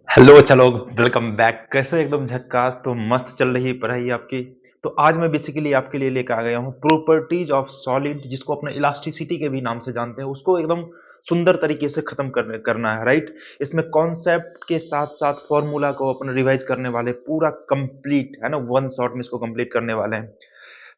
Hello चलो, welcome back. कैसे एकदम झक्कास, तो मस्त चल रही है पढ़ाई आपकी। तो आज मैं बेसिकली आपके लिए लेकर आ गया हूँ प्रॉपर्टीज ऑफ सॉलिड, जिसको अपने इलास्टिसिटी के भी नाम से जानते हैं, उसको एकदम सुंदर तरीके से खत्म करना है, राइट। इसमें कॉन्सेप्ट के साथ साथ फॉर्मूला को अपन रिवाइज करने वाले, पूरा कंप्लीट है ना, वन शॉट में इसको कंप्लीट करने वाले हैं,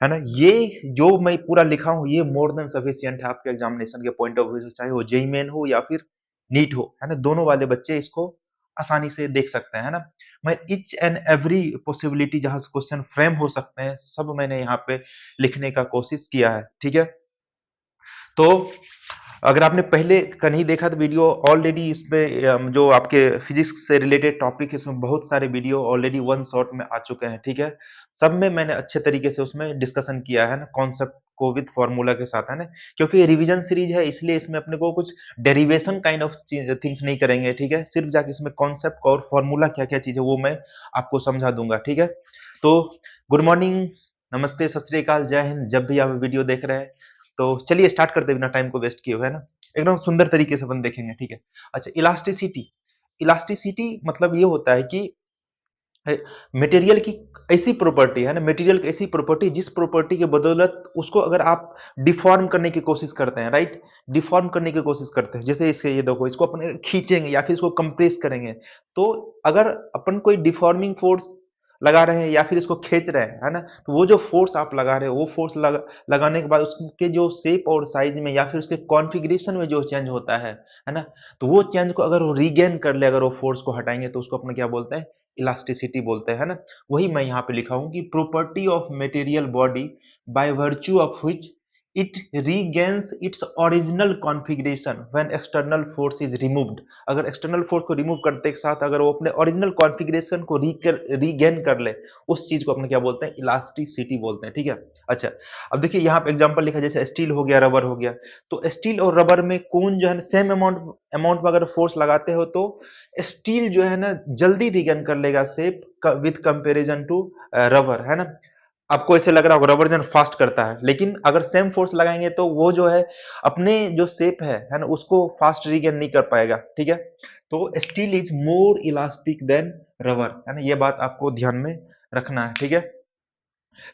है ना। ये जो मैं पूरा लिखा हूँ ये मोर देन सफिशिएंट है आपके एग्जामिनेशन के पॉइंट ऑफ व्यू से, चाहे वो जेई मेन हो या फिर नीट हो, है ना। दोनों वाले बच्चे इसको आसानी से देख सकते हैं, है ना। मैं ईच एंड एवरी पॉसिबिलिटी जहां से क्वेश्चन फ्रेम हो सकते हैं, सब मैंने यहाँ पे लिखने का कोशिश किया है, ठीक है। तो अगर आपने पहले का नहीं देखा तो वीडियो ऑलरेडी इसमें जो आपके फिजिक्स से रिलेटेड टॉपिक है, इसमें बहुत सारे वीडियो ऑलरेडी वन शॉट में आ चुके हैं, ठीक है। सब में मैंने अच्छे तरीके से उसमें डिस्कशन किया है ना, कॉन्सेप्ट को विद फॉर्मूला के साथ, है ना। क्योंकि ये रिवीजन सीरीज है, इसलिए इसमें अपने को कुछ डेरिवेशन काइंड ऑफ थिंग्स नहीं करेंगे, ठीक है। सिर्फ जाके इसमें कॉन्सेप्ट और फॉर्मूला क्या क्या चीज है वो मैं आपको समझा दूंगा, ठीक है। तो गुड मॉर्निंग, नमस्ते, सत श्री अकाल, जय हिंद, जब भी आप वीडियो देख रहे हैं। तो चलिए स्टार्ट करते बिना टाइम को वेस्ट किए हुए, है ना। एकदम सुंदर तरीके से अपन देखेंगे, ठीक है। अच्छा, इलास्टिसिटी। इलास्टिसिटी मतलब ये होता है कि मटेरियल की ऐसी प्रॉपर्टी है ना, मटेरियल की ऐसी प्रॉपर्टी जिस प्रॉपर्टी के बदौलत उसको अगर आप डिफॉर्म करने की कोशिश करते हैं, राइट। डिफॉर्म करने की कोशिश करते हैं, जैसे इसके ये देखो, इसको अपन खींचेंगे या फिर इसको कंप्रेस करेंगे, तो अगर अपन कोई डिफॉर्मिंग फोर्स लगा रहे हैं या फिर इसको खींच रहे हैं, है ना, तो वो जो फोर्स आप लगा रहे हो, वो फोर्स लगाने के बाद उसके जो शेप और साइज में या फिर उसके कॉन्फ़िगरेशन में जो चेंज होता है ना, तो वो चेंज को अगर वो रीगेन कर ले, अगर वो फोर्स को हटाएंगे, तो उसको अपने क्या बोलते हैं, इलास्टिसिटी बोलते हैं ना। वही मैं यहाँ पे लिखा हूँ कि property of material body by virtue of which it regains its original configuration when external force is removed. अगर एक्सटर्नल फोर्स को रिमूव करते के साथ अगर वो अपने ओरिजिनल कॉन्फ़िगरेशन को रीगेन कर ले, उस चीज को अपने क्या बोलते हैं, इलास्टिसिटी बोलते हैं, ठीक है। अच्छा, अब देखिए यहाँ पे एग्जांपल लिखा है, जैसे स्टील हो गया, रबर हो गया। तो स्टील और रबर में कौन जो है सेम अमाउंट अमाउंट में अगर फोर्स लगाते हो, तो स्टील जो है ना जल्दी रिगेन कर लेगा shape with comparison to rubber, है ना। आपको ऐसे लग रहा होगा रबर जन फास्ट करता है, लेकिन अगर सेम फोर्स लगाएंगे तो वो जो है अपने जो शेप है ना, उसको फास्ट रिगेन नहीं कर पाएगा, ठीक है। तो steel is more elastic than rubber, है ना, ये बात आपको ध्यान में रखना है, ठीक है।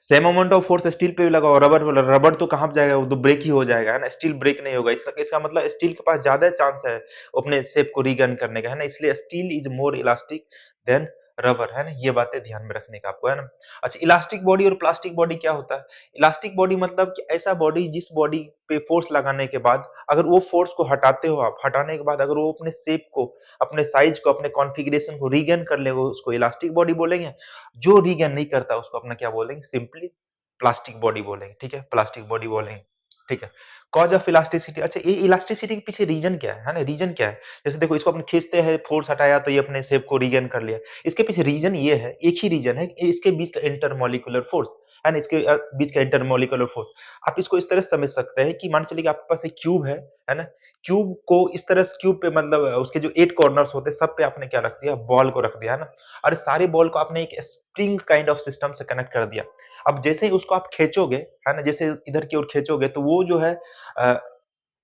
Same amount of force steel पे भी लगाओ, रबर रबर तो कहाँ जाएगा, वो तो ब्रेक ही हो जाएगा, है ना। स्टील ब्रेक नहीं होगा, इसका मतलब स्टील के पास ज्यादा चांस है अपने शेप को रीगन करने का, है ना। इसलिए steel is more elastic than rubber, है ना। ये बातें ध्यान में रखने का आपको, है ना। अच्छा, इलास्टिक बॉडी और प्लास्टिक बॉडी क्या होता है। इलास्टिक बॉडी मतलब कि ऐसा बॉडी जिस बॉडी पे फोर्स लगाने के बाद अगर वो फोर्स को हटाते हो आप, हटाने के बाद अगर वो अपने शेप को, अपने साइज को, अपने कॉन्फ़िगरेशन को रीगेन कर ले, वो उसको इलास्टिक बॉडी बोलेंगे। जो रीगेन नहीं करता उसको अपना क्या बोलेंगे, सिंपली प्लास्टिक बॉडी बोलेंगे, ठीक है, प्लास्टिक बॉडी बोलेंगे, ठीक है। Cause of elasticity. अच्छा, ये इलास्टिसिटी के पीछे रीजन क्या है ना, रीजन क्या है। जैसे देखो, इसको अपन खींचते हैं, फोर्स हटाया तो ये अपने शेप को रीगेन कर लिया। इसके पीछे रीजन ये है, एक ही रीजन है, इसके बीच का इंटरमॉलिक्यूलर फोर्स, है ना। इसके बीच का इंटरमॉलिक्यूलर फोर्स। आप इसको इस तरह से समझ सकते हैं कि मान चलिए कि आपके पास एक क्यूब है ना। क्यूब को इस तरह से, क्यूब पे मतलब उसके जो 8 कॉर्नर्स होते हैं, सब पे आपने क्या रख दिया, बॉल को रख दिया, है ना। और इस सारे बॉल को आपने एक स्प्रिंग काइंड ऑफ सिस्टम से कनेक्ट कर दिया। अब जैसे ही उसको आप खींचोगे, है ना, जैसे इधर की ओर खींचोगे, तो वो जो है अ,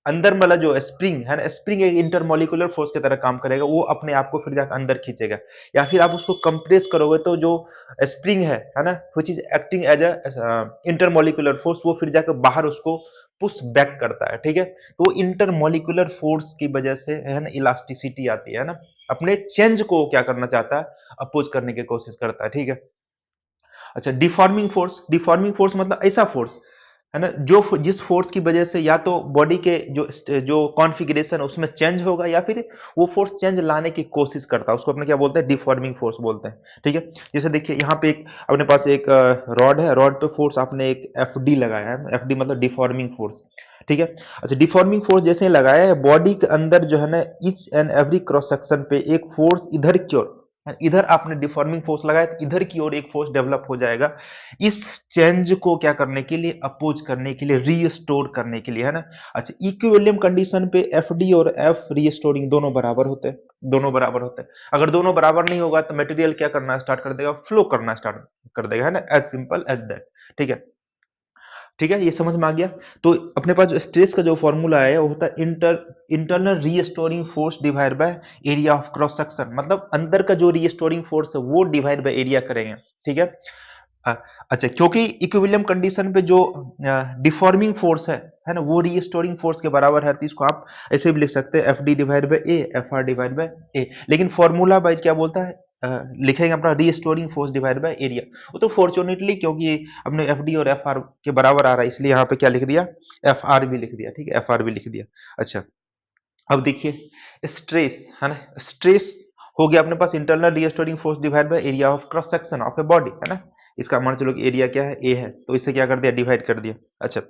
अंदर वाला जो स्प्रिंग है ना, स्प्रिंग एक इंटरमॉलिक्यूलर फोर्स की तरह काम करेगा, वो अपने आप को फिर जाकर अंदर खींचेगा। या फिर आप उसको कंप्रेस करोगे तो जो स्प्रिंग है ना, which is acting as a intermolecular force, वो फिर जाकर बाहर उसको पुश बैक करता है, ठीक है। तो इंटरमॉलिक्यूलर फोर्स की वजह से है ना इलास्टिसिटी आती है ना। अपने चेंज को क्या करना चाहता है, अपोज करने की कोशिश करता है, ठीक है। अच्छा, डिफॉर्मिंग फोर्स। डिफॉर्मिंग फोर्स मतलब ऐसा फोर्स, है ना, जो जिस फोर्स की वजह से या तो बॉडी के जो कॉन्फ़िगरेशन है उसमें चेंज होगा, या फिर वो फोर्स चेंज लाने की कोशिश करता है, उसको अपने क्या बोलते हैं, डिफॉर्मिंग फोर्स बोलते हैं, ठीक है। जैसे देखिए यहाँ पे एक अपने पास एक रॉड है, रॉड पे फोर्स आपने एक एफ डी लगाया है, एफ डी मतलब डिफॉर्मिंग फोर्स, ठीक है। अच्छा, डिफॉर्मिंग फोर्स जैसे ही लगाया है, बॉडी के अंदर जो है ना, each and every cross section पे एक फोर्स इधर की ओर, इधर आपने डिफॉर्मिंग फोर्स लगाया तो इधर की ओर एक फोर्स डेवलप हो जाएगा, इस चेंज को क्या करने के लिए, अपोज करने के लिए, रीस्टोर करने के लिए, है ना। अच्छा, इक्विलिब्रियम कंडीशन पे एफ डी और एफ रीस्टोरिंग दोनों बराबर होते हैं, दोनों बराबर होते हैं। अगर दोनों बराबर नहीं होगा तो मटेरियल क्या करना स्टार्ट कर देगा, फ्लो करना स्टार्ट कर देगा, है ना, एज सिंपल एज दैट, ठीक है। ठीक है, ये समझ में आ गया। तो अपने पास जो स्ट्रेस का जो फॉर्मूला है वो होता है internal restoring force divide by area of cross section, मतलब अंदर का जो रीस्टोरिंग फोर्स है वो डिवाइड बाय एरिया करेंगे। ठीक है। अ, अच्छा, क्योंकि इक्विलिब्रियम कंडीशन पे जो डिफॉर्मिंग फोर्स है ना, वो रीस्टोरिंग फोर्स के बराबर है, तो इसको आप ऐसे भी लिख सकते हैं F D divide by A, F R divide by A. लेकिन फॉर्मूला वाइज क्या बोलता है, लिखेंगे अपना restoring force divide by area. वो तो फॉर्चुनेटली क्योंकि अपने एफ डी और एफ आर के बराबर आ रहा है, इसलिए यहाँ पे क्या लिख दिया, एफ आर भी लिख दिया। ठीक है, एफ आर भी लिख दिया। अच्छा, अब देखिए स्ट्रेस है ना, स्ट्रेस हो गया अपने पास internal restoring force divide by area of cross section of a body, है ना। इसका मान चलो कि एरिया क्या है, ए है, तो इसे क्या कर दिया, डिवाइड कर दिया। अच्छा,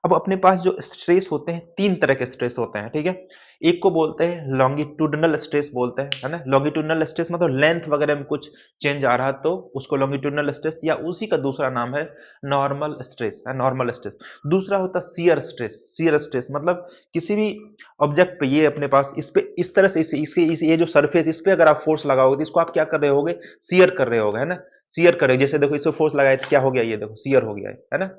अब अपने पास जो स्ट्रेस होते हैं, तीन तरह के स्ट्रेस होते हैं। ठीक है, एक को बोलते हैं लॉन्गिट्यूडनल स्ट्रेस बोलते हैं, है ना। लॉन्गिट्यूडनल स्ट्रेस मतलब लेंथ वगैरह में कुछ चेंज आ रहा तो उसको लॉन्गिट्यूडनल स्ट्रेस, या उसी का दूसरा नाम है नॉर्मल स्ट्रेस, है नॉर्मल स्ट्रेस। दूसरा होता है शियर स्ट्रेस, शियर स्ट्रेस मतलब किसी भी ऑब्जेक्ट पे, ये अपने पास इस पे इस तरह से ये जो सरफेस, इस पे अगर आप फोर्स लगाओगे तो इसको आप क्या कर रहे होगे, शियर कर रहे होगे, है ना। शियर कर रहे हो, जैसे देखो इस पे फोर्स लगाए तो क्या हो गया, ये देखो शियर हो गया है ना।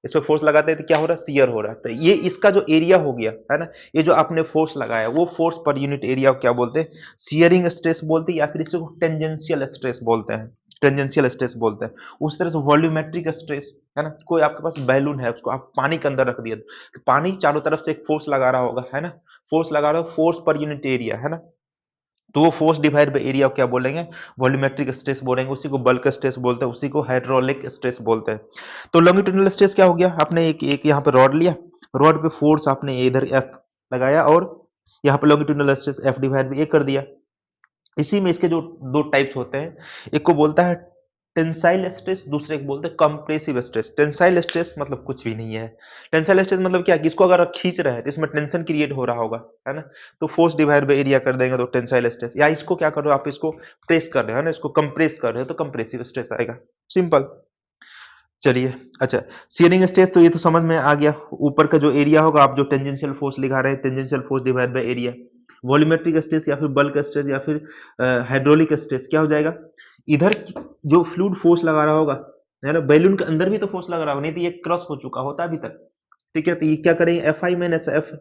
इस पे फोर्स लगाते हैं तो क्या हो रहा है, शियर हो रहा है। तो ये इसका जो एरिया हो गया है ना, ये जो आपने फोर्स लगाया वो फोर्स पर यूनिट एरिया को क्या बोलते हैं, शियरिंग स्ट्रेस बोलते हैं, या फिर इसको टेंजेंशियल स्ट्रेस बोलते हैं, टेंजेंशियल स्ट्रेस बोलते हैं। उस तरह से वॉल्यूमेट्रिक स्ट्रेस, है ना, कोई आपके पास बैलून है, उसको आप पानी के अंदर रख दिया तो पानी चारों तरफ से एक फोर्स लगा रहा होगा, है ना। फोर्स लगा रहा हो, फोर्स पर यूनिट एरिया, है ना। तो वो फोर्स डिवाइड बाय एरिया क्या बोलेंगे, वॉल्यूमेट्रिक स्ट्रेस बोलेंगे, उसी को बल्क स्ट्रेस बोलते हैं, उसी को हाइड्रोलिक स्ट्रेस बोलते हैं। तो लॉन्गिट्यूडिनल स्ट्रेस क्या हो गया, आपने एक यहाँ पे रॉड लिया, रॉड पे फोर्स आपने इधर एफ लगाया, और यहाँ पे longitudinal stress F divide by A कर दिया। इसी में इसके जो दो टाइप्स होते हैं, एक को बोलता है टेंसाइल स्ट्रेस, दूसरे को बोलते हैं कंप्रेसिव स्ट्रेस। टेंसाइल स्ट्रेस मतलब कुछ भी नहीं है। टेंसाइल स्ट्रेस मतलब क्या, किसको अगर आप खींच रहे हैं तो इसमें टेंशन क्रिएट हो रहा होगा, है ना। तो फोर्स डिवाइड बाय एरिया कर देंगे तो टेंसाइल स्ट्रेस, या इसको क्या कर रहे हो आप, इसको प्रेस कर रहे हो ना, इसको कंप्रेस कर रहे हो तो कंप्रेसिव स्ट्रेस आएगा। सिंपल। चलिए, अच्छा, शियरिंग स्ट्रेस तो ये तो समझ में आ गया, ऊपर का जो एरिया होगा, आप जो टेंजेंशियल फोर्स लिखा रहे हैं, tangential force divide by area. Volumetric stress या फिर बल्क स्ट्रेस या फिर हाइड्रोलिक स्ट्रेस क्या हो जाएगा, इधर जो फ्लूइड फोर्स लगा रहा होगा, है ना, बैलून के अंदर भी तो फोर्स लगा रहा होगा, नहीं तो ये क्रॉस हो चुका होता अभी तक। ठीक है, तो ये क्या करेंगे, एफ आई माइनस एफ,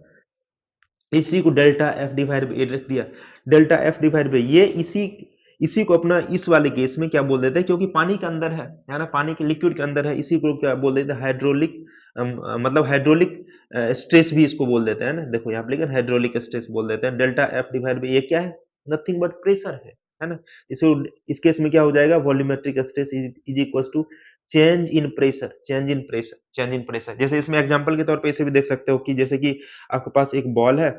इसी को डेल्टा एफ डिवाइड बाई रख दिया, डेल्टा एफ डिवाइड बाई ये, इसी इसी को अपना इस वाले केस में क्या बोल देते हैं, क्योंकि पानी के अंदर है ना, पानी के लिक्विड के अंदर है, इसी को क्या बोल देते हैं, हाइड्रोलिक, मतलब हाइड्रोलिक स्ट्रेस भी इसको बोल देते हैं ना। देखो यहाँ पे लेकिन हाइड्रोलिक स्ट्रेस बोल देते हैं। डेल्टा एफ डिवाइड बाई ये क्या है, नथिंग बट प्रेशर है ना। इसको इस केस में क्या हो जाएगा, volumetric stress is equal to change in pressure, change in pressure, change in pressure. जैसे इसमें एग्जांपल के तौर पे इसे भी देख सकते हो कि जैसे कि आपके पास एक बॉल है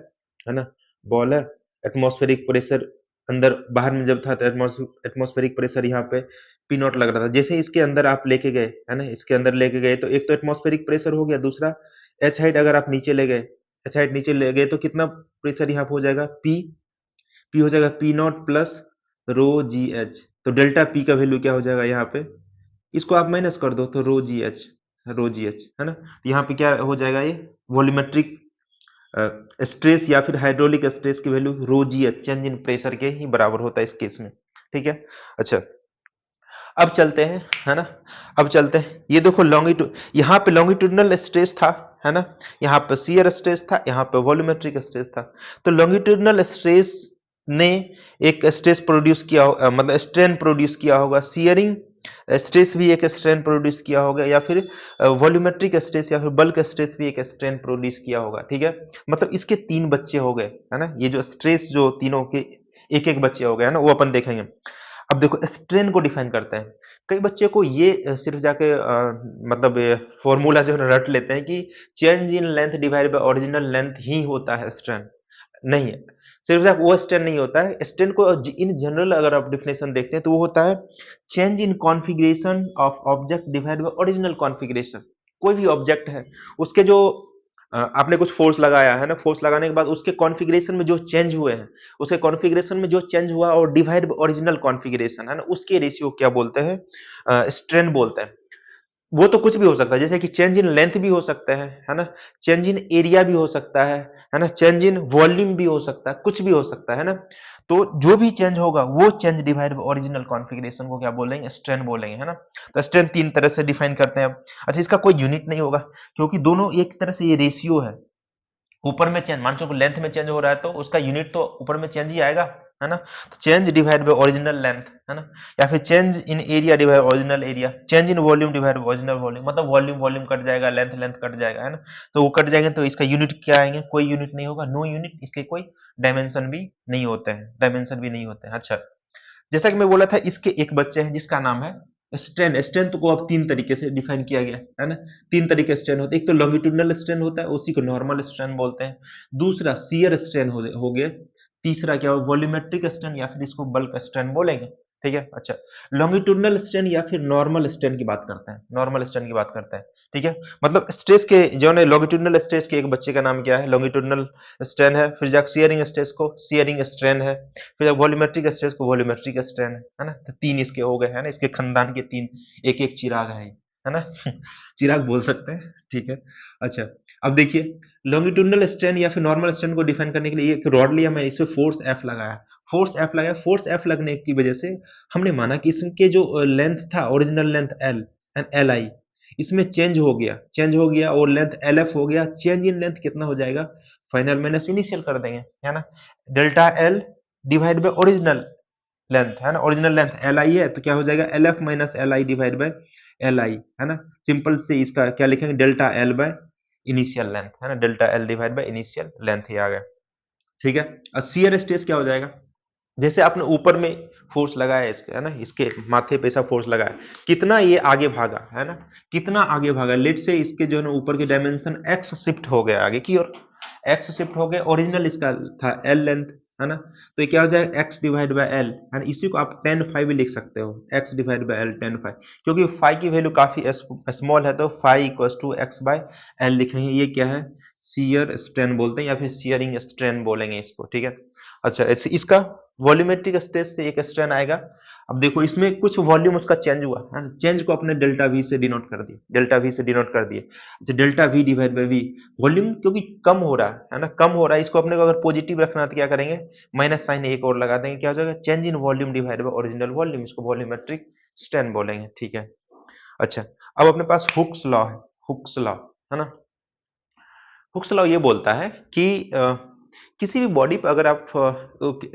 ना, बॉल है, एटमॉस्फेरिक प्रेशर अंदर बाहर में जब था तो एटमॉस्फेरिक प्रेशर यहाँ पे पी नॉट लग रहा था। जैसे इसके अंदर आप लेके गए, है ना, इसके अंदर लेके गए तो एक तो एटमॉस्फेरिक प्रेशर हो गया, दूसरा एच हाइट अगर आप नीचे ले गए, एच हाइट नीचे ले गए तो कितना प्रेशर यहाँ पे हो जाएगा, पी, पी हो जाएगा P not plus row g H. तो डेल्टा पी का वैल्यू क्या हो जाएगा यहाँ पे, इसको आप माइनस कर दो तो रो जी एच, रो जी एच, है ना। तो यहाँ पे क्या हो जाएगा, ये वॉल्यूमेट्रिक स्ट्रेस या फिर हाइड्रोलिक स्ट्रेस की value rho g h, change in pressure के ही बराबर होता है इस केस में। ठीक है। अच्छा, अब चलते हैं, है ना, अब चलते हैं, ये देखो लॉन्गिट्यूड, यहाँ पे लॉन्गिट्यूडनल स्ट्रेस था, है ना, यहाँ पे शियर स्ट्रेस था, यहाँ पे वॉल्यूमेट्रिक स्ट्रेस था। तो लॉन्गिट्यूडनल स्ट्रेस ने एक स्ट्रेस प्रोड्यूस किया मतलब स्ट्रेन प्रोड्यूस किया होगा, शियरिंग स्ट्रेस भी एक स्ट्रेन प्रोड्यूस किया होगा, या फिर वॉल्यूमेट्रिक स्ट्रेस या फिर बल्क स्ट्रेस भी एक स्ट्रेन प्रोड्यूस किया होगा। ठीक है, मतलब इसके तीन बच्चे हो गए, है ना, ये जो स्ट्रेस जो तीनों के एक एक बच्चे हो गए, है ना, वो अपन देखेंगे। अब देखो स्ट्रेन को डिफाइन करते हैं, कई बच्चे को ये सिर्फ जाके मतलब फॉर्मूला जो है ना रट लेते हैं कि change in length divide by original length ही होता है स्ट्रेन। नहीं है, सिर्फ जाके वो स्ट्रेन नहीं होता है। स्ट्रेन को इन जनरल अगर आप डिफिनेशन देखते हैं तो वो होता है change in configuration of object divide by original configuration. कोई भी ऑब्जेक्ट है, उसके जो आपने कुछ फोर्स लगाया है ना, फोर्स लगाने के बाद उसके कॉन्फ़िगरेशन में जो चेंज हुए हैं, उसके कॉन्फ़िगरेशन में जो चेंज हुआ और डिवाइड बाय ओरिजिनल कॉन्फ़िगरेशन, है ना, उसके रेशियो क्या बोलते हैं, स्ट्रेन बोलते हैं। वो तो कुछ भी हो सकता है, जैसे कि चेंज इन लेंथ भी हो सकता है ना? चेंज इन एरिया भी हो सकता है ना? चेंज इन वॉल्यूम भी हो सकता है, कुछ भी हो सकता है ना? तो जो भी चेंज होगा वो change divide by original configuration को क्या बोलेंगे? स्ट्रेन बोलेंगे, है ना? तो स्ट्रेन 3 तरह से डिफाइन करते हैं अब। अच्छा, इसका कोई यूनिट नहीं होगा क्योंकि दोनों एक तरह से ये रेशियो है। ऊपर में चेंज मान चलो लेंथ में चेंज हो रहा है तो उसका यूनिट तो ऊपर में चेंज ही आएगा, है ना? तो change divide by original length, है ना? या फिर change in area divide original area, change in volume divide original volume, मतलब वॉल्यूम वॉल्यूम कट जाएगा, लेंथ लेंथ कट जाएगा, है ना? तो वो कट जाएंगे तो इसका यूनिट क्या आएंगे? कोई यूनिट नहीं होगा, नो यूनिट, इसके कोई डायमेंशन भी नहीं होते हैं, डायमेंशन भी नहीं होते हैं। अच्छा, जैसा कि मैं बोला था इसके एक बच्चे हैं जिसका नाम है स्ट्रेन। स्ट्रेन को अब 3 तरीके से डिफाइन किया गया है ना? 3 तरीके स्ट्रेन होते हैं। एक तो लॉन्गिट्यूडिनल स्ट्रेन होता है, उसी को नॉर्मल स्ट्रेन बोलते हैं। दूसरा शियर स्ट्रेन हो गया। तीसरा क्या हो, वॉल्यूमेट्रिक स्ट्रेन या फिर इसको बल्क स्ट्रेन बोलेंगे। ठीक है? अच्छा, लॉन्गिट्यूडिनल स्ट्रेन या फिर नॉर्मल स्ट्रेन की बात करते हैं, नॉर्मल स्ट्रेन की बात करते हैं। ठीक है? मतलब स्ट्रेस के जो है लॉन्गिट्यूडिनल स्ट्रेस के एक बच्चे का नाम क्या है? लॉन्गिट्यूडिनल स्ट्रेन है। फिर जाके शियरिंग स्ट्रेस को शियरिंग स्ट्रेन है। फिर वॉल्यूमेट्रिक स्ट्रेस को वॉल्यूमेट्रिक स्ट्रेन है ना? तो 3 इसके हो गए, है ना? इसके खानदान के 3 एक-एक चिराग है ना? चिराग बोल सकते हैं, ठीक है? अच्छा, अब देखिए लॉन्गिट्यूडिनल स्ट्रेन या फिर नॉर्मल स्ट्रेन को डिफाइन करने के लिए एक रॉड लिया, मैं इसमें फोर्स F लगाया। फोर्स F लगने की वजह से हमने माना कि इसके जो लेंथ था, original length L and Li, इसमें चेंज हो गया और लेंथ LF हो गया। चेंज इन लेंथ कितना हो जाएगा? फाइनल माइनस इनिशियल कर देंगे, है ना? Delta L divide by original length, है ना? ओरिजिनल लेंथ Li है तो क्या हो जाएगा? LF minus Li divide by Li, है ना? सिंपल से इसका क्या लिखेंगे? Delta L by initial length, है ना? Delta L divide by initial length, ये आ गया। ठीक है? और शियर स्ट्रेस क्या हो जाएगा? जैसे आपने ऊपर में फोर्स लगाया है इसके, है ना? इसके माथे पे ऐसा फोर्स लगाया, कितना ये आगे भागा, है ना? कितना आगे भागा, लेट से इसके जो है ना ऊपर के डायमेंशन x शिफ्ट हो गया आगे की ओर, x शिफ्ट हो गया। ओरिजिनल इसका था L लेंथ, है ना? तो ये क्या हो जाएगा? x डिवाइड बाय L, है ना? इसी को आप tan phi भी लिख सकते हो, x divide by L tan phi, क्योंकि phi की वैल्यू काफी स्मॉल है तो phi इक्वल्स टू x बाय L लिखेंगे। ये क्या है? शियर स्ट्रेन बोलते हैं या फिर शियरिंग स्ट्रेन बोलेंगे इसको। ठीक है? अच्छा, ऐसे इसका वॉल्यूमेट्रिक स्ट्रेस से एक स्ट्रेन आएगा। अब देखो इसमें कुछ वॉल्यूम उसका चेंज हुआ है ना? चेंज को अपने डेल्टा वी से डिनोट कर दिए, डेल्टा वी से डिनोट कर दिए। अच्छा, delta V divide by V, volume क्योंकि कम हो रहा है ना? कम हो रहा है, इसको अपने को अगर पॉजिटिव रखना है तो क्या करेंगे? माइनस साइन एक और लगा देंगे, क्या हो जाएगा? Change in volume divide by original volume, इसको वॉल्यूमेट्रिक स्ट्रेन बोलेंगे। ठीक है? अच्छा, अब अपने पास हुक्स लॉ है, हुक्स लॉ, है ना? हुक्स लॉ ये बोलता है कि किसी भी बॉडी पर अगर आप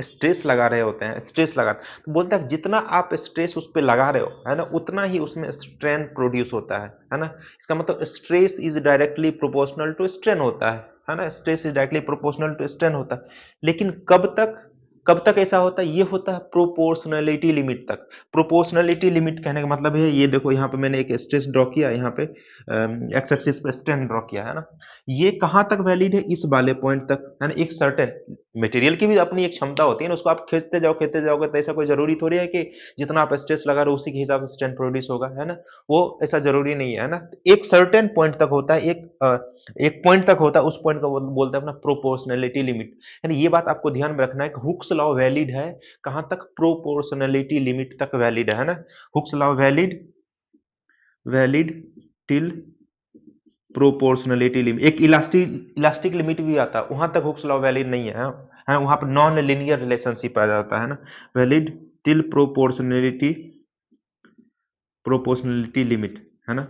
स्ट्रेस लगा रहे होते हैं, स्ट्रेस लगा, तो बोलता है जितना आप स्ट्रेस उस पे लगा रहे हो, है ना, उतना ही उसमें स्ट्रेन प्रोड्यूस होता है ना? इसका मतलब stress is directly proportional to strain होता है ना? Stress is directly proportional to strain होता है। लेकिन कब तक ऐसा होता है? ये होता है प्रोपोर्शनलिटी लिमिट तक। प्रोपोर्शनलिटी लिमिट कहने का मतलब है, ये देखो यहाँ पे मैंने एक स्ट्रेस ड्रॉ किया, यहाँ पे एक्स एक्सिस पे स्ट्रेन ड्रॉ किया, है ना? ये कहाँ तक वैलिड है? इस वाले पॉइंट तक, है ना? एक सर्टेन मटेरियल की भी अपनी एक क्षमता होती है ना, उसको आप खींचते जाओगे तो ऐसा कोई जरूरी थोड़ी है कि जितना आप स्ट्रेस लगा रहे हो उसी के हिसाब से स्ट्रेन प्रोड्यूस होगा, है ना? वो ऐसा जरूरी नहीं है ना? एक सर्टेन पॉइंट तक होता है, एक पॉइंट तक होता है, उस पॉइंट को बोलते हैं अपना प्रोपोर्शनलिटी लिमिट। यानी ये बात आपको ध्यान में रखना है कि हुक्स लॉ वैलिड है कहाँ तक? प्रोपोर्शनलिटी लिमिट तक वैलिड है ना? Hooks law valid valid till proportionality limit. एक इलास्टिक लिमिट भी आता है, वहां तक हुक्स लॉ वैलिड नहीं है, है वहां पर नॉन लीनियर रिलेशनशिप आ जाता है ना? वैलिड टिल प्रोपोर्शनलिटी लिमिट, है ना?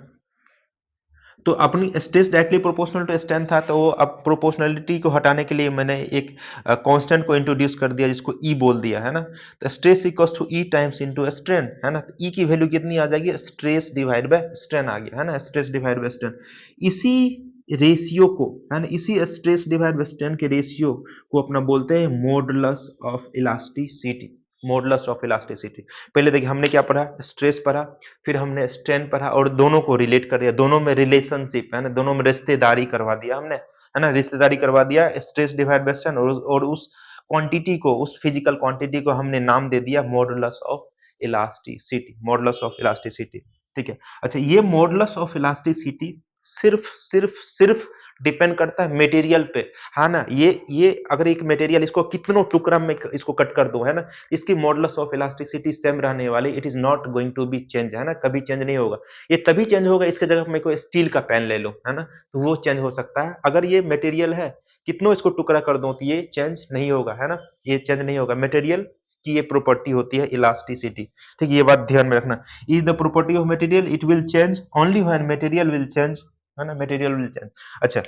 तो अपनी stress directly proportional to strength था, तो अब प्रोपोर्शनलिटी को हटाने के लिए मैंने एक कांस्टेंट को इंट्रोड्यूस कर दिया जिसको ई बोल दिया, है ना? तो stress equals to E times into strain, है ना? ई की वैल्यू कितनी आ जाएगी? स्ट्रेस डिवाइड बाय स्ट्रेन आ गया, है ना? Stress divide by strain. इसी रेशियो को, है ना, इसी स्ट्रेस डिवाइड बाय स्ट्रेन के रेशियो को अपना बोलते हैं modulus of elasticity. Modulus of elasticity. पहले देखिए हमने क्या पढ़ा? स्ट्रेस पढ़ा, फिर हमने स्ट्रेन पढ़ा और दोनों को रिलेट कर दिया, दोनों में रिलेशनशिप, है ना, दोनों में रिश्तेदारी करवा दिया हमने, है ना? रिश्तेदारी करवा दिया स्ट्रेस डिवाइड बाय स्ट्रेन, और उस क्वांटिटी को, उस फिजिकल क्वांटिटी को हमने नाम दे दिया modulus of elasticity, modulus of elasticity. ठीक है? अच्छा, ये मॉडुलस ऑफ इलास्टिसिटी सिर्फ सिर्फ सिर्फ डिपेंड करता है मटेरियल पे, है ना। ये अगर एक मटेरियल इसको कितनों टुकड़ा में इसको कट कर दो, है ना, इसकी मॉडुलस ऑफ इलास्टिसिटी सेम रहने वाली, it is not going to be change, है ना, कभी चेंज नहीं होगा। ये तभी चेंज होगा इसके जगह मेरे को स्टील का पेन ले लो, है ना, तो वो चेंज हो सकता है। अगर ये मटेरियल है, कितनों इसको टुकड़ा कर दो तो ये चेंज नहीं होगा, है ना, ये चेंज नहीं होगा। मटेरियल की ये प्रॉपर्टी होती है इलास्टिसिटी। ठीक है, ये बात ध्यान में रखना। Is the property of material, it will change only when material will change, है ना, मटेरियल विल चेंज। अच्छा,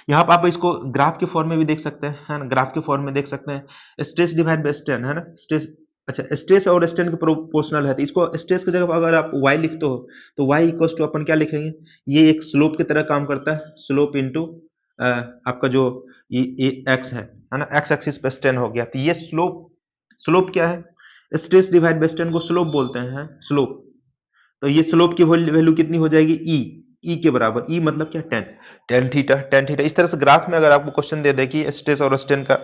यहाँ पे आप इसको ग्राफ के फॉर्म में भी देख सकते हैं, है ना, ग्राफ के फॉर्म में देख सकते हैं, स्ट्रेस डिवाइड बाय स्ट्रेन, है ना, स्ट्रेस। अच्छा, स्ट्रेस और स्ट्रेन के प्रोपोर्शनल है, तो इसको स्ट्रेस की जगह पर अगर आप y लिखते हो तो y इक्वल्स टू अपन क्या लिखेंगे, ये एक स्लोप की तरह काम करता है, स्लोप इनटू आपका जो ये x है ना, x एक्सिस पे स्ट्रेन हो गया, तो ये स्लोप, स्लोप क्या है, स्ट्रेस डिवाइड बाय स्ट्रेन को स्लोप बोलते हैं, स्लोप। तो ये स्लोप की वैल्यू कितनी हो जाएगी, ई के बराबर, ई मतलब क्या, टेन, टेन थीटा। इस तरह से ग्राफ में अगर आपको क्वेश्चन दे दे कि स्ट्रेस और स्ट्रेन का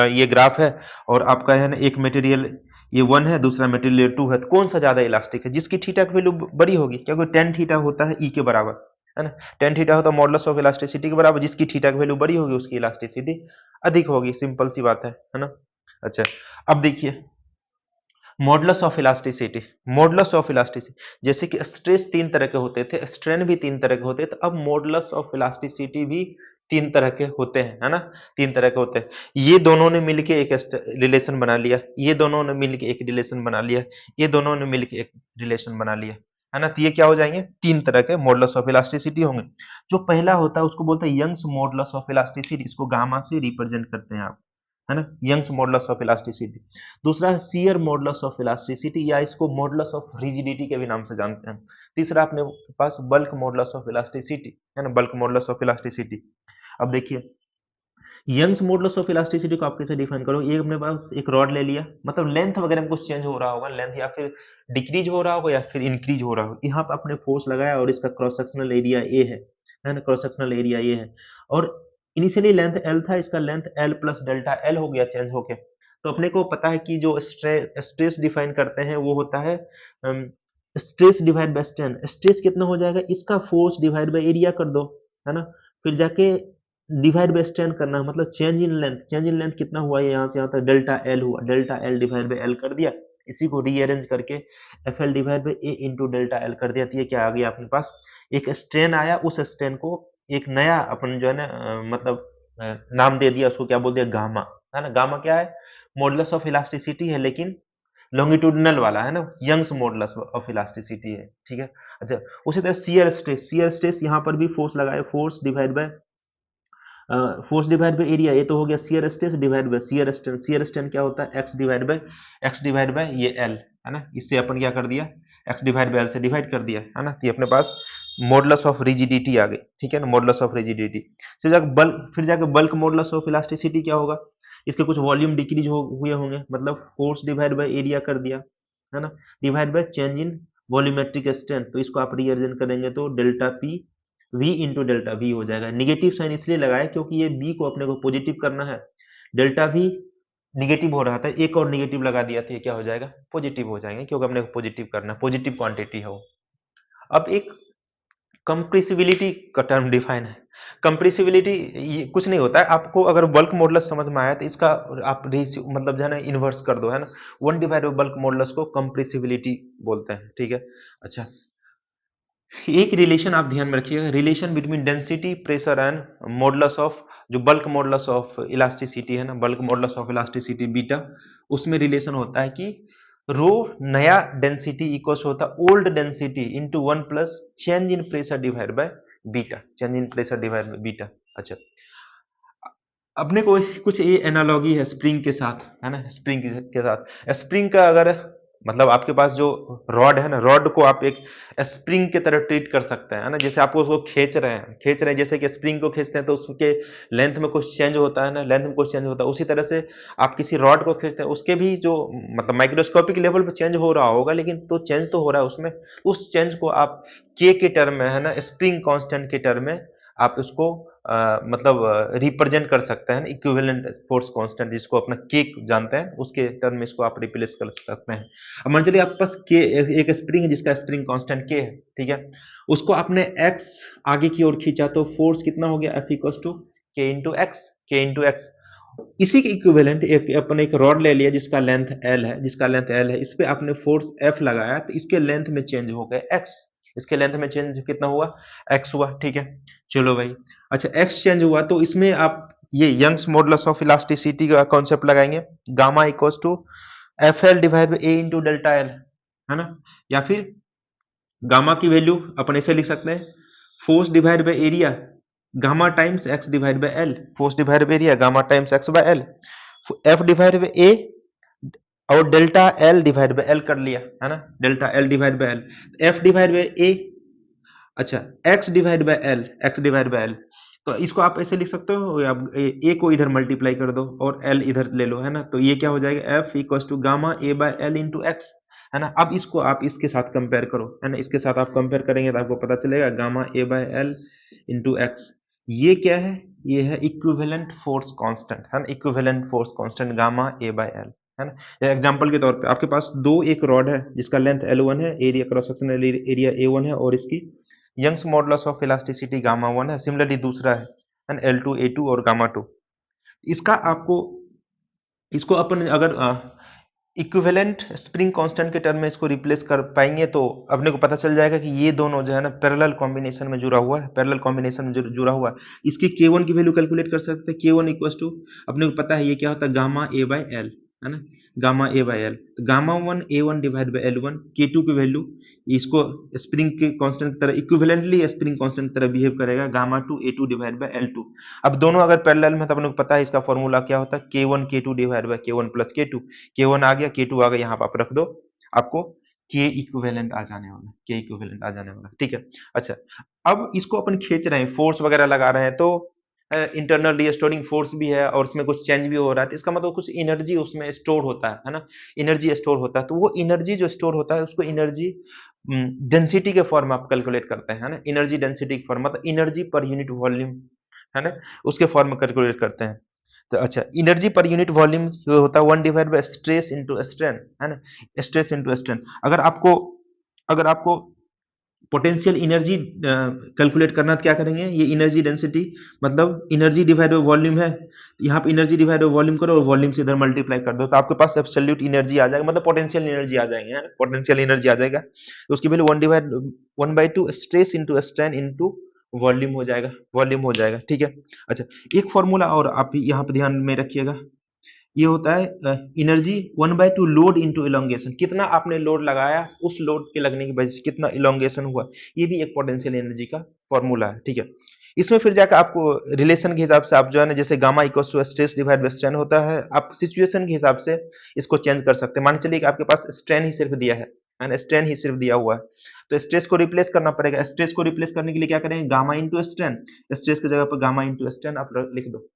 ये ग्राफ है, और आपका है ना एक मटेरियल ये 1 है, दूसरा मटेरियल 2 है, तो कौन सा ज्यादा इलास्टिक है, जिसकी थीटा की वैल्यू बड़ी होगी, क्योंकि टेन थीटा होता है ई के बराबर, है ना, टेन थीटा होता है मॉडुलस ऑफ इलास्टिसिटी के बराबर, जिसकी थीटा की वैल्यू बड़ी होगी उसकी इलास्टिसिटी अधिक होगी, सिंपल सी बात है ना। अच्छा, अब देखिए modulus of elasticity, modulus of elasticity, जैसे कि स्ट्रेस तीन तरह के होते थे, स्ट्रेन भी तीन तरह के होते थे, अब मॉडुलस ऑफ इलास्टिसिटी भी तीन तरह के होते हैं, है ना, तीन तरह के होते हैं। ये दोनों ने मिलके एक रिलेशन बना लिया, ये दोनों ने मिलके एक रिलेशन बना लिया, ये दोनों ने मिलके एक रिलेशन बना लिया, है ना, तो ये क्या हो जाएंगे, तीन तरह के मॉडुलस ऑफ इलास्टिसिटी होंगे। जो पहला होता है उसको बोलते हैं यंग्स मॉडुलस ऑफ इलास्टिसिटी, इसको गामा से रिप्रेजेंट करते हैं आप, है ना, यंग्स मॉडुलस ऑफ इलास्टिसिटी। दूसरा है शियर मॉडुलस ऑफ इलास्टिसिटी, या इसको मॉडुलस ऑफ रिजिडिटी के भी नाम से जानते हैं। तीसरा अपने पास बल्क मॉडुलस ऑफ इलास्टिसिटी, है ना, बल्क मॉडुलस ऑफ इलास्टिसिटी। अब देखिए यंग्स मॉडुलस ऑफ इलास्टिसिटी को आप कैसे डिफाइन करो, ये अपने पास एक रॉड ले लिया, मतलब लेंथ वगैरह में कुछ चेंज हो रहा होगा, लेंथ या फिर डिक्रीज हो रहा होगा या फिर इंक्रीज हो रहा होगा, यहाँ पे आपने फोर्स लगाया और इसका क्रॉस सेक्शनल एरिया ए है ना, क्रॉस सेक्शनल एरिया ये है, और इनिशियली लेंथ एल था, इसका length L plus delta L हो गया चेंज होके। तो अपने को पता है कि जो स्ट्रेस डिफाइन करते हैं वो होता है stress divide by strain. Stress कितना हो जाएगा, इसका फोर्स डिवाइड बाय एरिया कर दो, है ना, फिर जाके डिवाइड बाय स्ट्रेन करना है, मतलब change in length, change in length कितना हुआ, ये यहाँ से यहाँ तक डेल्टा एल हुआ, delta L divide by L कर दिया, इसी को रीअरेंज करके F L divide by A into delta L कर दिया, तो ये क्या आ गया अपने पास, एक स्ट्रेन आया, उस स्ट्रेन को एक नया अपन जो है ना मतलब नाम दे दिया, उसको क्या बोल दिया, गामा, है ना, गामा क्या है, मॉडुलस ऑफ इलास्टिसिटी है लेकिन लॉन्गिट्यूडिनल वाला, है ना, यंग्स मॉडुलस ऑफ इलास्टिसिटी है, ठीक है। अच्छा, उसी तरह शियर स्ट्रेस, शियर स्ट्रेस यहाँ पर भी फोर्स लगाए, फोर्स डिवाइड बाय एरिया, ये तो हो गया shear stress divide bye shear strain, shear strain क्या होता है, एक्स डिवाइड बाय ये एल, है ना, इससे अपन क्या कर दिया, एक्स डिवाइड बाय एल से डिवाइड कर दिया, है ना, तो ये अपने पास मॉडुलस ऑफ रिजिडिटी आ गई, ठीक है ना, मॉडुलस ऑफ रिजिडिटी। फिर जाकर बल्क मॉडुलस ऑफ इलास्टिसिटी क्या होगा, इसके कुछ वॉल्यूम डिक्रीज हुए होंगे, मतलब फोर्स डिवाइड बाय एरिया कर दिया, है ना, divide by change in volumetric strength, तो इसको आप रीअरेंज करेंगे तो delta P v into delta v हो जाएगा। निगेटिव साइन इसलिए लगाया क्योंकि ये b को अपने को पॉजिटिव करना है, डेल्टा v निगेटिव हो रहा था, एक और निगेटिव लगा दिया तो ये क्या हो जाएगा, पॉजिटिव हो जाएंगे, क्योंकि अपने को पॉजिटिव करना है, पॉजिटिव क्वांटिटी है वो। अब एक कंप्रेसिबिलिटी का टर्म डिफाइन है। कंप्रेसिबिलिटी ये कुछ नहीं होता है, आपको अगर बल्क मॉडुलस समझ में आया तो इसका आप रेशियो मतलब जो है ना इन्वर्स कर दो, है ना, one divide by bulk modulus को कंप्रेसिबिलिटी बोलते हैं, ठीक है। अच्छा, एक रिलेशन आप ध्यान में रखिएगा, relation between density pressure and modulus of, जो बल्क मॉडुलस ऑफ इलास्टिसिटी है ना, bulk modulus of elasticity beta, उसमें रिलेशन होता है कि रो नया डेंसिटी इक्वल्स होता है old density into 1 plus change in pressure divide by beta, change in pressure divide by beta. अच्छा, अपने को कुछ ये एनालॉगी है स्प्रिंग के साथ, है ना, स्प्रिंग के साथ, स्प्रिंग का अगर मतलब आपके पास जो रॉड है ना, रॉड को आप एक स्प्रिंग की तरह ट्रीट कर सकते हैं, है ना, जैसे आपको उसको खींच रहे हैं, जैसे कि स्प्रिंग को खींचते हैं तो उसके लेंथ में कुछ चेंज होता है ना, लेंथ में कुछ चेंज होता है, उसी तरह से आप किसी रॉड को खींचते हैं, उसके भी जो मतलब माइक्रोस्कोपिक लेवल पर चेंज हो रहा होगा, लेकिन तो चेंज तो हो रहा है उसमें, उस चेंज को आप के टर्म में, है ना, स्प्रिंग कांस्टेंट के टर्म में आप उसको मतलब रिप्रेजेंट कर सकते हैं इक्विवेलेंट फोर्स कांस्टेंट, जिसको अपना के जानते हैं, उसके टर्म में इसको आप रिप्लेस कर सकते हैं। अब मान चलिए आपके पास के एक स्प्रिंग है जिसका स्प्रिंग कांस्टेंट के है, ठीक है, उसको आपने एक्स आगे की ओर खींचा तो फोर्स कितना हो गया, एफ इक्वल्स टू के इंटू एक्स, के इंटू एक्स। इसी के इक्विवेलेंट एक अपन एक रॉड ले लिया जिसका लेंथ एल है, इस पे आपने फोर्स एफ लगाया तो इसके लेंथ में चेंज हो गया एक्स, इसके लेंथ में चेंज कितना हुआ, एक्स हुआ, ठीक है। चलो भाई, अच्छा एक्स चेंज हुआ तो इसमें आप ये यंग्स मॉडुलस ऑफ इलास्टिसिटी का कॉन्सेप्ट लगाएंगे, gamma equals to F L divide by A into delta L, है ना। या फिर गामा की वैल्यू अपन ऐसे लिख सकते हैं, force divide by area gamma times X divide by L, force divide by area gamma times X by L, F divide by A और delta L divide by L कर लिया, है ना, delta L divide by L, F divide by A, अच्छा X divide by L, X divide by L, तो इसको आप ऐसे लिख सकते हो, आप ए को इधर मल्टीप्लाई कर दो और एल इधर ले लो, है ना, तो ये क्या हो जाएगा, F equals to gamma A by L into X, है ना। अब इसको आप इसके साथ कंपेयर करो, है ना, इसके साथ आप कंपेयर करेंगे तो आपको पता चलेगा gamma A by L into x, ये क्या है, ये है इक्विवेलेंट फोर्स कांस्टेंट, है ना, equivalent force constant gamma A by L, है ना। एग्जांपल के तौर पे आपके पास दो एक रॉड है जिसका लेंथ L1 है, area cross sectional area A1 है और इसकी Young's modulus of elasticity gamma 1 है, सिमिलरली दूसरा है L2 A2 और गामा 2। इसका आपको इसको अपन अगर इक्विवेलेंट स्प्रिंग कांस्टेंट के टर्म में इसको रिप्लेस कर पाएंगे तो अपने को पता चल जाएगा कि ये दोनों जो है ना पैरेलल कॉम्बिनेशन में जुड़ा हुआ है, पैरेलल कॉम्बिनेशन में जुड़ा हुआ है। इसकी K1 की वैल्यू कैलकुलेट कर सकते हैं, K1 इक्वल्स टू अपने को पता है ये क्या होता है, गामा ए बाय एल, है ना, gamma A by L, gamma 1 A1 divide by L1, K2 की वैल्यू इसको स्प्रिंग के कांस्टेंट की तरह इक्विवेलेंटली स्प्रिंग कांस्टेंट की तरह बिहेव करेगा, gamma 2 A2 divide by L2। अब दोनों अगर पैरेलल में तो अपने को पता है इसका फॉर्मूला क्या होता है, K1 K2 divide by K1 plus K2, K1 आ गया, K2 आ गया, यहाँ पे आप रख दो, आपको K इक्विवेलेंट आ जाने वाला, K इक्विवेलेंट आ जाने वाला, ठीक है। अच्छा, अब इसको अपन खींच रहे हैं, फोर्स वगैरह लगा रहे हैं, तो इंटरनल रीस्टोरिंग फोर्स भी है और उसमें कुछ चेंज भी हो रहा है, तो इसका मतलब कुछ एनर्जी उसमें स्टोर होता है ना, एनर्जी स्टोर होता है, तो वो एनर्जी जो स्टोर होता है उसको एनर्जी डेंसिटी के फॉर्म में आप कैलकुलेट करते हैं, है ना, एनर्जी डेंसिटी के फॉर्म मतलब एनर्जी पर यूनिट वॉल्यूम, है ना, उसके फॉर्म में कैलकुलेट करते हैं। तो अच्छा, एनर्जी पर यूनिट वॉल्यूम जो होता है 1 divide by stress into strain, है ना, स्ट्रेस इनटू स्ट्रेन। अगर आपको पोटेंशियल एनर्जी कैलकुलेट करना तो क्या करेंगे, ये एनर्जी डेंसिटी मतलब एनर्जी डिवाइड बाय वॉल्यूम है, यहाँ पे एनर्जी डिवाइड बाय वॉल्यूम करो और वॉल्यूम से इधर मल्टीप्लाई कर दो तो आपके पास एब्सोल्यूट एनर्जी आ जाएगा, मतलब पोटेंशियल एनर्जी आ जाएगी, है ना, पोटेंशियल एनर्जी आ जाएगा, तो उसकी value 1/2 stress into strain into volume हो जाएगा, वॉल्यूम हो जाएगा, ठीक है। अच्छा, एक फॉर्मूला और आप यहाँ पे ध्यान में रखिएगा, ये होता है एनर्जी 1/2 लोड इनटू इलोंगेशन, कितना आपने लोड लगाया, उस लोड के लगने की वजह से कितना इलोंगेशन हुआ, ये भी एक पोटेंशियल एनर्जी का फॉर्मूला है, ठीक है। इसमें फिर जाकर आपको रिलेशन के हिसाब से आप जो है ना, जैसे gamma equals to stress divide by strain होता है, आप सिचुएशन के हिसाब से इसको चेंज कर सकते हैं। मान चलिए कि आपके पास स्ट्रेन ही सिर्फ दिया है एंड स्ट्रेन ही सिर्फ दिया हुआ है, तो स्ट्रेस को रिप्लेस करना पड़ेगा, स्ट्रेस को रिप्लेस करने के लिए क्या करेंगे, गामा इंटू स्ट्रेन, स्ट्रेस की जगह पर गामा इंटू स्ट्रेन आप लिख दो,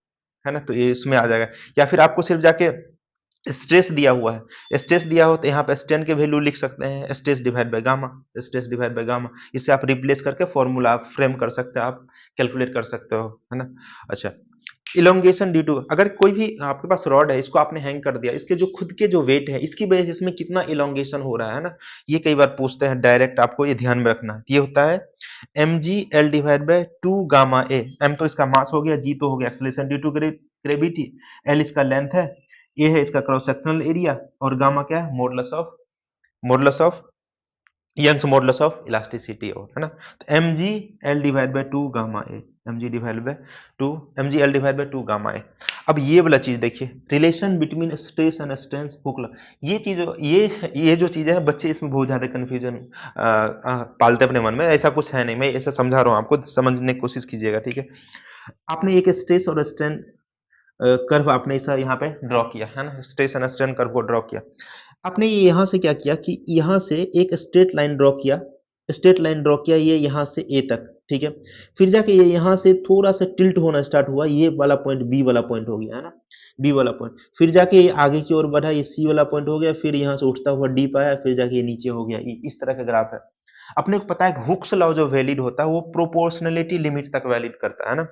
है ना, तो ये इसमें आ जाएगा। या फिर आपको सिर्फ जाके स्ट्रेस दिया हुआ है, स्ट्रेस दिया हो तो यहाँ पे स्ट्रेन के वैल्यू लिख सकते हैं, stress divide by gamma, stress divide by gamma, इससे आप रिप्लेस करके फॉर्मूला आप फ्रेम कर सकते हो, आप कैलकुलेट कर सकते हो, है ना। अच्छा, इलोंगेशन ड्यू टू, अगर कोई भी आपके पास रॉड है, इसको आपने हैंग कर दिया, इसके जो खुद के जो वेट है इसकी वजह से इसमें कितना इलोंगेशन हो रहा है ना, ये कई बार पूछते हैं डायरेक्ट, आपको ये ध्यान में रखना है। ये होता है mg l divide by 2 gamma a, m तो इसका मास हो गया, g तो हो गया acceleration due to gravity, l इसका लेंथ है, a है इसका क्रॉस सेक्शनल एरिया और गामा क्या है, modulus of Young's modulus of elasticity, और है ना, तो mg l divide by 2 gamma a, mg l divide by 2 gamma a। अब ये वाला चीज देखिए, relation between stress and strain Hooke law, ये चीज, ये जो चीजें हैं बच्चे इसमें बहुत ज्यादा कंफ्यूजन पालते अपने मन में, ऐसा कुछ है नहीं, मैं ऐसा समझा रहा हूँ आपको, समझने की कोशिश कीजिएगा, ठीक है। आपने एक स्ट्रेस और स्ट्रेन कर्व आपने ऐसा यहाँ पे ड्रॉ किया, है ना, स्ट्रेस एंड स्ट्रेन कर्व को ड्रॉ किया, आपने ये यहाँ से क्या किया कि यहाँ से एक स्ट्रेट लाइन ड्रॉ किया, ये यहाँ से ए तक, ठीक है, फिर जाके ये यहाँ से थोड़ा सा टिल्ट होना स्टार्ट हुआ, ये वाला पॉइंट बी वाला पॉइंट हो गया, है ना, बी वाला पॉइंट, फिर जाके ये आगे की ओर बढ़ा, ये सी वाला पॉइंट हो गया, फिर यहाँ से उठता हुआ डी पाया, फिर जाके ये नीचे हो गया, इस तरह का ग्राफ है। अपने को पता है कि हुक्स लॉ जो वैलिड होता है वो प्रोपोर्शनलिटी लिमिट तक वैलिड करता है ना।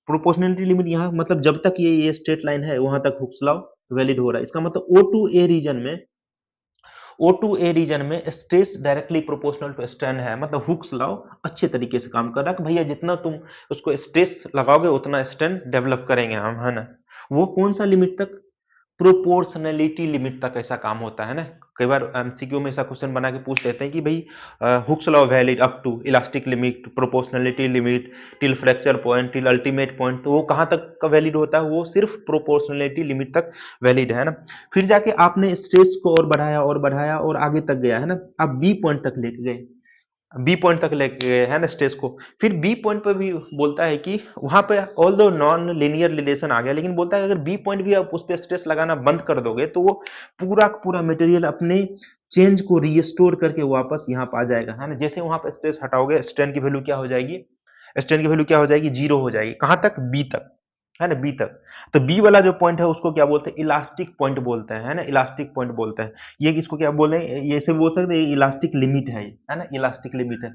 प्रोपोर्शनलिटी लिमिट यहाँ मतलब जब तक ये स्ट्रेट लाइन है वहां तक हुक्स लॉ वैलिड हो रहा है। इसका मतलब O2A रीजन में stress directly proportional to strain है, मतलब हुक्स लॉ अच्छे तरीके से काम कर रहा है कि भैया जितना तुम उसको स्ट्रेस लगाओगे उतना स्ट्रेन डेवलप करेंगे हम, है ना। वो कौन सा लिमिट तक? प्रोपोर्शनलिटी लिमिट तक ऐसा काम होता है ना। कई बार एमसीक्यू में ऐसा क्वेश्चन बना के पूछ लेते हैं कि भाई Hooke's law valid up to elastic limit, proportionality limit, till fracture point, till ultimate point, तो वो कहाँ तक का वैलिड होता है? वो सिर्फ प्रोपोर्शनलिटी लिमिट तक वैलिड है ना। फिर जाके आपने स्ट्रेस को और बढ़ाया और आगे तक गया, है ना। आप बी पॉइंट तक लेके गए, बी पॉइंट तक लेके गए है ना स्ट्रेस को। फिर बी पॉइंट पर भी बोलता है कि वहां पे ऑल दो नॉन लीनियर रिलेशन आ गया, लेकिन बोलता है अगर बी पॉइंट भी आप उस पर स्ट्रेस लगाना बंद कर दोगे तो वो पूरा का पूरा मटेरियल अपने चेंज को रीस्टोर करके वापस यहाँ पे आ जाएगा, है ना। जैसे वहां पे स्ट्रेस हटाओगे स्ट्रेन की वैल्यू क्या हो जाएगी? स्ट्रेन की वैल्यू क्या हो जाएगी? जीरो हो जाएगी। कहां तक? बी तक, है ना, बी तक। तो बी वाला जो पॉइंट है उसको क्या बोलते हैं? इलास्टिक पॉइंट बोलते हैं, है ना, इलास्टिक पॉइंट बोलते हैं। ये इसको क्या बोले? ये ऐसे बोल सकते हैं इलास्टिक लिमिट है ना, इलास्टिक लिमिट है।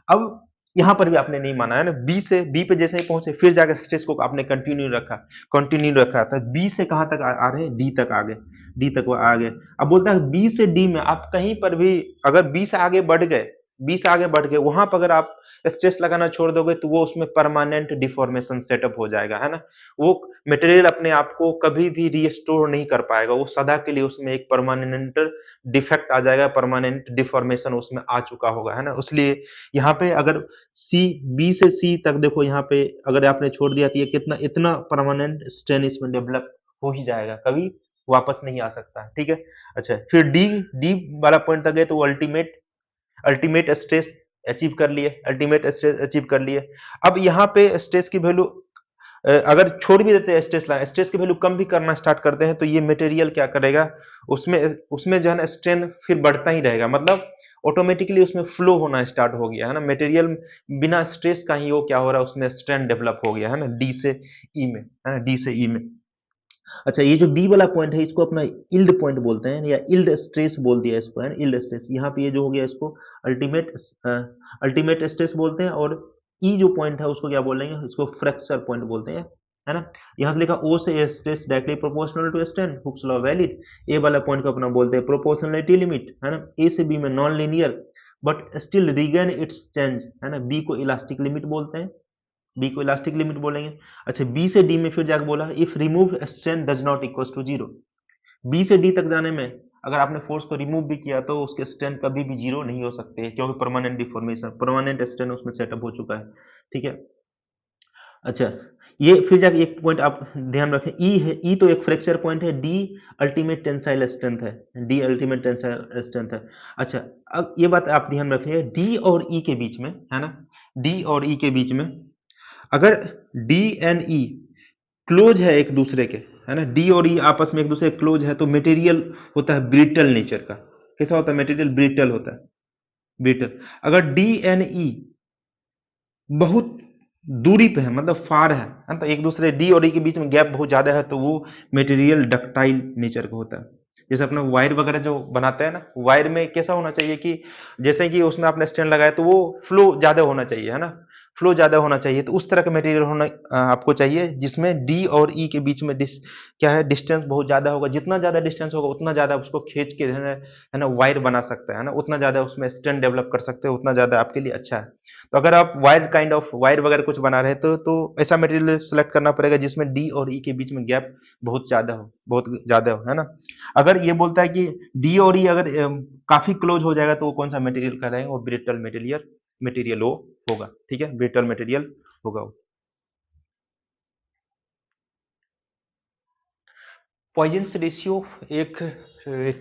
अब यहाँ पर भी आपने नहीं माना, है ना। बी से बी पे जैसे ही पहुंचे फिर जाकर स्ट्रेस को आपने कंटिन्यू रखा था। बी से कहां तक आ रहे हैं? डी तक आ गए, डी तक वो आ गए। अब बोलता है बी से डी में आप कहीं पर भी अगर बी से आगे बढ़ गए, बी से आगे बढ़ गए वहां पर अगर आप स्ट्रेस लगाना छोड़ दोगे तो वो उसमें परमानेंट डिफॉर्मेशन सेटअप हो जाएगा, है ना। वो मटेरियल अपने आप को कभी भी रीस्टोर नहीं कर पाएगा, वो सदा के लिए उसमें एक परमानेंट डिफेक्ट आ जाएगा, परमानेंट डिफॉर्मेशन उसमें आ चुका होगा, है ना। इसलिए यहाँ पे अगर सी बी से सी तक देखो, यहाँ पे अगर आपने छोड़ दिया तो ये कितना इतना परमानेंट स्ट्रेन इसमें डेवलप हो ही जाएगा, कभी वापस नहीं आ सकता, ठीक है। अच्छा, फिर डी डी वाला पॉइंट तक गए तो अल्टीमेट अल्टीमेट स्ट्रेस अचीव कर लिए, अल्टीमेट स्ट्रेस अचीव कर लिए। अब यहाँ पे स्ट्रेस की वैल्यू अगर छोड़ भी देते हैं स्ट्रेस की वैल्यू कम भी करना स्टार्ट करते हैं तो ये मटेरियल क्या करेगा? उसमें उसमें जो है ना स्ट्रेन फिर बढ़ता ही रहेगा, मतलब ऑटोमेटिकली उसमें फ्लो होना स्टार्ट हो गया, है ना। मटेरियल बिना स्ट्रेस का ही वो क्या हो रहा है? उसमें स्ट्रेन डेवलप हो गया, है ना, डी से ई में, है ना, डी से ई में। अच्छा, ये जो बी वाला पॉइंट है इसको अपना इल्ड पॉइंट बोलते हैं या इल्ड स्ट्रेस बोल दिया इसको, है ना, इल्ड स्ट्रेस। यहाँ पे ये जो हो गया इसको अल्टीमेट अल्टीमेट स्ट्रेस बोलते हैं। और ई जो पॉइंट है उसको क्या बोलेंगे? इसको फ्रैक्चर पॉइंट बोलते हैं, है ना। यहाँ से लिखा ओ से A stress directly proportional to strain, Hooke's law valid. A वाला पॉइंट को अपना बोलते हैं प्रोपोर्शनलिटी लिमिट, है ना। ए से बी में non linear but still regain it's change, है ना। बी को इलास्टिक लिमिट बोलते हैं, बी को इलास्टिक लिमिट बोलेंगे। अच्छा, बी से डी में फिर जाकर बोला if remove strain does not equal to zero. B से डी तक जाने में अगर आपने फोर्स को रिमूव भी किया तो उसके स्ट्रेन कभी भी जीरो नहीं हो सकते, क्योंकि परमानेंट डिफॉर्मेशन, परमानेंट स्ट्रेन उसमें सेटअप हो चुका है, ठीक है। अच्छा, ये फिर जाके एक पॉइंट आप ध्यान रखें, ई है, ई तो एक फ्रैक्चर पॉइंट है, डी अल्टीमेट टेंसाइल स्ट्रेंथ है, डी अल्टीमेट टेंसाइल स्ट्रेंथ है। अच्छा, अब ये बात आप ध्यान रखिए, डी और ई के बीच में, है ना, डी और ई के बीच में अगर डी एंड ई क्लोज है एक दूसरे के, है ना, डी और ई आपस में एक दूसरे क्लोज है तो मटेरियल होता है ब्रिटल नेचर का। कैसा होता है? मटेरियल ब्रिटल होता है, ब्रिटल। अगर डी एंड ई बहुत दूरी पे है, मतलब फार है ना, तो एक दूसरे डी और ई के बीच में गैप बहुत ज्यादा है तो वो मटेरियल डक्टाइल नेचर का होता है। जैसे अपना वायर वगैरह जो बनाते हैं ना, वायर में कैसा होना चाहिए कि जैसे कि उसमें आपने स्टैंड लगाया तो वो फ्लो ज्यादा होना चाहिए, है ना, फ्लो ज्यादा होना चाहिए। तो उस तरह का मटेरियल होना आपको चाहिए जिसमें डी और ई के बीच में क्या है, डिस्टेंस बहुत ज्यादा होगा। जितना ज्यादा डिस्टेंस होगा उतना ज्यादा उसको खींच के है ना वायर बना सकता है ना, उतना ज्यादा उसमें स्ट्रेंथ डेवलप कर सकते हैं, उतना ज्यादा आपके लिए अच्छा है। तो अगर आप वायर वगैरह कुछ बना रहे तो ऐसा मटेरियल सेलेक्ट करना पड़ेगा जिसमें डी और ई के बीच में गैप बहुत ज्यादा हो, है ना। अगर ये बोलता है कि डी और ई अगर काफी क्लोज हो जाएगा तो वो कौन सा मटेरियल कहलाएगा? वो ब्रिटल मटेरियल मटेरियल वो होगा, ठीक है, ब्रिटल मटेरियल होगा वो। पॉइजन्स रेशियो एक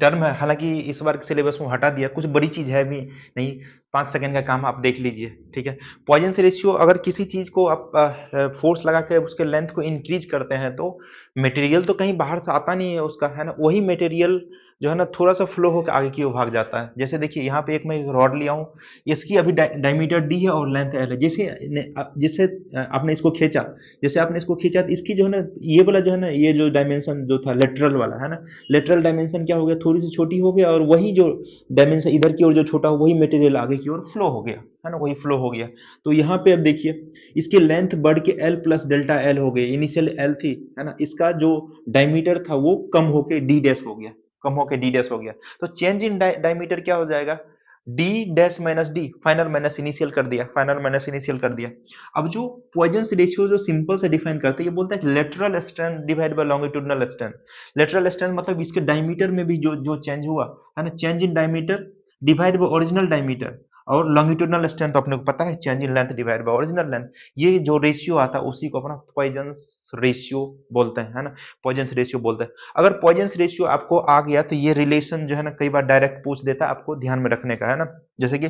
टर्म है, हालांकि इस बार के सिलेबस में हटा दिया, कुछ बड़ी चीज है भी नहीं, 5 सेकंड का काम आप देख लीजिए, ठीक है। पॉइजन्स रेशियो, अगर किसी चीज को आप फोर्स लगा के उसके लेंथ को इंक्रीज करते हैं तो मटेरियल तो कहीं बाहर से आता नहीं है उसका, है ना, वही मटेरियल जो है ना थोड़ा सा फ्लो होकर आगे की ओर भाग जाता है। जैसे देखिए यहाँ पे एक मैं रॉड लिया हूँ, इसकी अभी डायमीटर डी है और लेंथ एल है। जिससे आपने इसको खींचा, जैसे आपने इसको खींचा तो इसकी जो है ना ये वाला जो है ना, ये जो डायमेंशन जो था लेटरल वाला, है ना, लेटरल डायमेंशन क्या हो गया? थोड़ी सी छोटी हो गया, और वही जो डायमेंशन इधर की ओर जो छोटा हो वही मटेरियल आगे की ओर फ्लो हो गया, है ना, वही फ्लो हो गया। तो यहाँ पे अब देखिए इसकी लेंथ बढ़ के एल प्लस डेल्टा एल हो गई, इनिशियल एल थी, है ना, इसका जो डायमीटर था वो कम होके डी डैश हो गया, कम होके डी डैश हो गया। तो चेंज इन डायमीटर क्या हो जाएगा, D dash minus D, final minus initial कर दिया, फाइनल माइनस इनिशियल कर दिया। अब जो पॉइजन्स रेशियो जो सिंपल से डिफाइन करते हैं, ये बोलता है कि lateral strength divide by longitudinal strength. Lateral strength मतलब इसके डायमीटर में भी जो जो चेंज हुआ, है ना, change in diameter divide by original diameter, और लॉन्गिट्यूडिनल स्ट्रेंथ अपने को पता है change in length divide by original length. ये जो रेशियो आता है उसी को अपना पॉइजन्स रेशियो बोलते हैं, है ना, पॉइजन्स रेशियो बोलते हैं। अगर पॉइजन्स रेशियो आपको आ गया तो ये रिलेशन जो है ना कई बार डायरेक्ट पूछ देता है, आपको ध्यान में रखने का, है ना। जैसे कि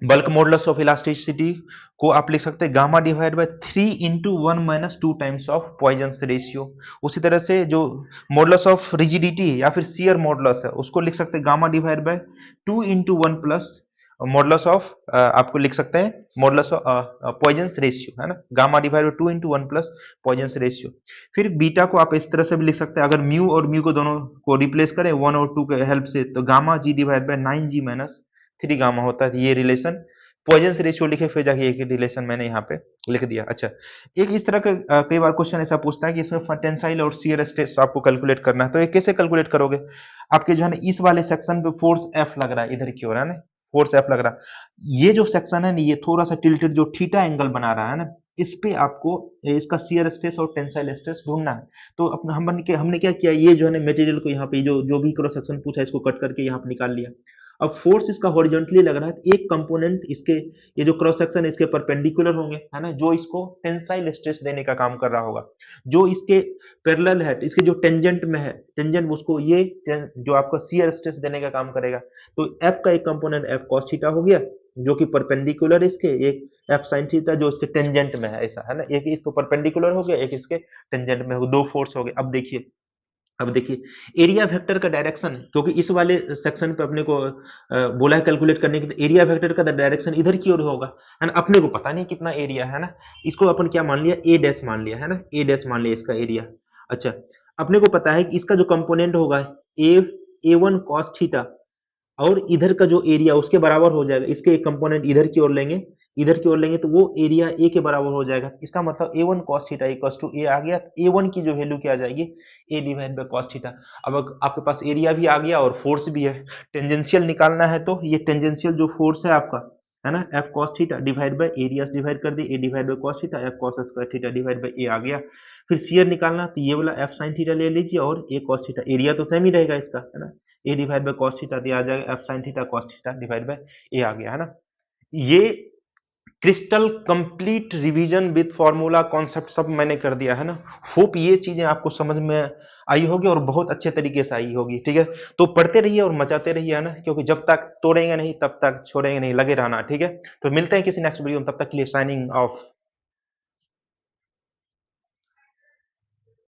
बल्क मॉडुलस ऑफ इलास्टिसिटी को आप लिख सकते हैं gamma divide by 3 into 1 minus 2 times of Poisson's ratio. उसी तरह से जो मॉडुलस ऑफ रिजिडिटी या फिर शियर मॉडुलस है उसको लिख सकते हैं gamma divide by 2 into 1 plus modulus of, आपको लिख सकते हैं मॉडुलस ऑफ पॉइजन्स रेशियो, है ना, gamma divide by 2 into 1 plus Poisson's ratio. फिर बीटा को आप इस तरह से भी लिख सकते हैं, अगर म्यू और म्यू को दोनों को रिप्लेस करें 1 और 2 के हेल्प से, तो gamma G divide by 9 G minus 3 gamma होता है। ये रिलेशन पॉइजन्स रेशियो लिखे, फिर जाके एक रिलेशन मैंने यहाँ पे लिख दिया। अच्छा, एक इस तरह का कई बार क्वेश्चन ऐसा पूछता है कि इसमें टेंसाइल और शियर स्ट्रेस आपको कैलकुलेट करना है, तो ये कैसे कैलकुलेट करोगे। आपके जो है ना इस वाले सेक्शन पे फोर्स एफ लग रहा है इधर की ओर, है ना, फोर्स एफ लग रहा है। ये जो सेक्शन है ना ये थोड़ा सा टिल्टेड जो थीटा एंगल बना रहा है ना, इस पे आपको इसका शियर स्ट्रेस और टेंसाइल स्ट्रेस ढूंढना है। तो अपना हमने क्या किया, ये जो है ना मटेरियल को यहाँ पे जो जो भी क्रॉस सेक्शन पूछा इसको कट करके यहाँ पे निकाल लिया। अब फोर्स इसका हॉरिजॉन्टली लग रहा है, तो एक कंपोनेंट इसके ये जो क्रॉस सेक्शन है इसके परपेंडिकुलर होंगे, है ना, जो इसको टेंसाइल स्ट्रेस देने का काम कर रहा होगा। जो इसके पैरेलल है, इसके जो टेंजेंट में है, टेंजेंट उसको ये जो आपका शियर स्ट्रेस देने का काम करेगा। तो एफ का एक कंपोनेंट एफ कॉस थीटा हो गया जो कि परपेंडिकुलर इसके, एक एफ साइन थीटा जो इसके टेंजेंट में है, ऐसा है ना, एक इसको परपेंडिकुलर हो गया, एक इसके टेंजेंट में हो, दो फोर्स हो गए। अब देखिए एरिया वेक्टर का डायरेक्शन, क्योंकि इस वाले सेक्शन पे अपने को बोला है कैलकुलेट करने के, तो एरिया वेक्टर का डायरेक्शन इधर की ओर होगा, है ना। अपने को पता नहीं कितना एरिया है ना, इसको अपन क्या मान लिया, ए डैश मान लिया, है ना, ए डैश मान लिया इसका एरिया। अच्छा, अपने को पता है कि इसका जो कंपोनेंट होगा ए ए वन कॉस थीटा, और इधर का जो एरिया उसके बराबर हो जाएगा, इसके एक कंपोनेंट इधर की ओर लेंगे, इधर की ओर लेंगे तो वो एरिया ए के बराबर हो जाएगा। इसका मतलब A one cos theta equals to A आ गया। ए वन की जो वैल्यू क्या आ जाएगी, A divide by cos theta. अब आपके पास एरिया भी आ गया और फोर्स भी है, टेंजेंशियल निकालना है तो ये टेंजेंशियल जो फोर्स है आपका, है ना, F cos theta divide by area डिवाइड कर दिए, A divide by cos theta, F cos square theta divide by A आ गया। फिर शियर निकालना तो ये वाला एफ साइन थीटा ले लीजिए और ए कॉस थीटा, एरिया तो सेम ही रहेगा इसका, है ना, A divide by cos theta दिया आ जाएगा, F sine theta cos theta divide by A आ गया, है ना। ये crystal complete revision with formula concept सब मैंने कर दिया, है ना। होप ये चीजें आपको समझ में आई होगी और बहुत अच्छे तरीके से आई होगी, ठीक है। तो पढ़ते रहिए और मचाते रहिए, है ना, क्योंकि जब तक तोड़ेंगे नहीं तब तक छोड़ेंगे नहीं, लगे रहना, ठीक है। तो मिलते हैं किसी नेक्स्ट वीडियो में, तब तक के लिए साइनिंग ऑफ।